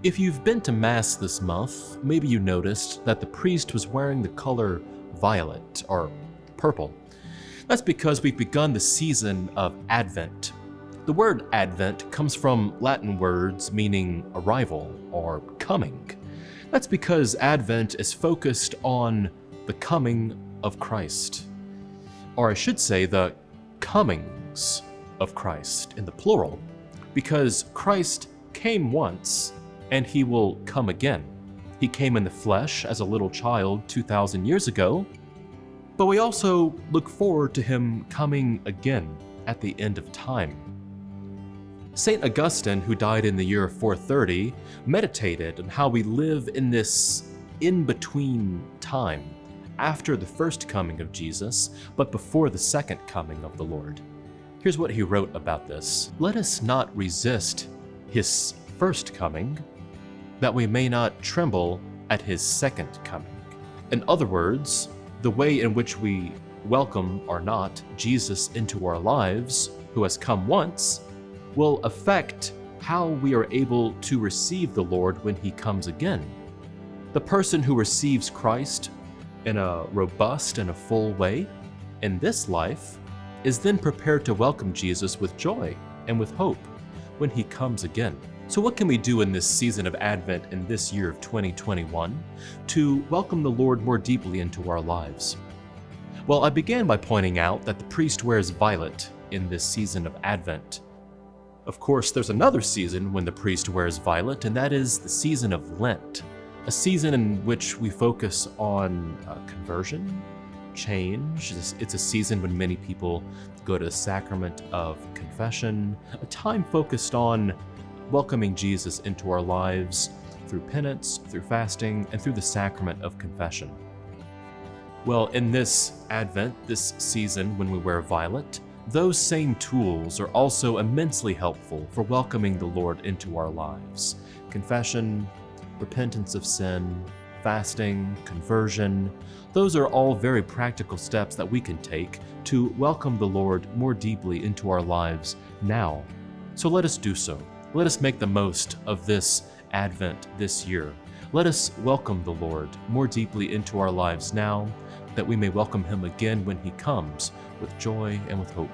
If you've been to Mass this month, maybe you noticed that the priest was wearing the color violet, or purple. That's because we've begun the season of Advent. The word Advent comes from Latin words meaning arrival or coming. That's because Advent is focused on the coming of Christ. Or I should say the comings of Christ in the plural, because Christ came once and he will come again. He came in the flesh as a little child 2,000 years ago, but we also look forward to him coming again at the end of time. St. Augustine, who died in the year 430, meditated on how we live in this in-between time, after the first coming of Jesus, but before the second coming of the Lord. Here's what he wrote about this. Let us not resist his first coming, that we may not tremble at his second coming. In other words, the way in which we welcome or not Jesus into our lives, who has come once, will affect how we are able to receive the Lord when he comes again. The person who receives Christ in a robust and a full way in this life is then prepared to welcome Jesus with joy and with hope when he comes again. So what can we do in this season of Advent in this year of 2021 to welcome the Lord more deeply into our lives? Well, I began by pointing out that the priest wears violet in this season of Advent. Of course, there's another season when the priest wears violet, and that is the season of Lent, a season in which we focus on conversion, change. It's a season when many people go to the sacrament of confession, a time focused on welcoming Jesus into our lives through penance, through fasting, and through the sacrament of confession. Well, in this Advent, this season when we wear violet, those same tools are also immensely helpful for welcoming the Lord into our lives. Confession, repentance of sin, fasting, conversion, those are all very practical steps that we can take to welcome the Lord more deeply into our lives now. So let us do so. Let us make the most of this Advent this year. Let us welcome the Lord more deeply into our lives now, that we may welcome him again when he comes with joy and with hope.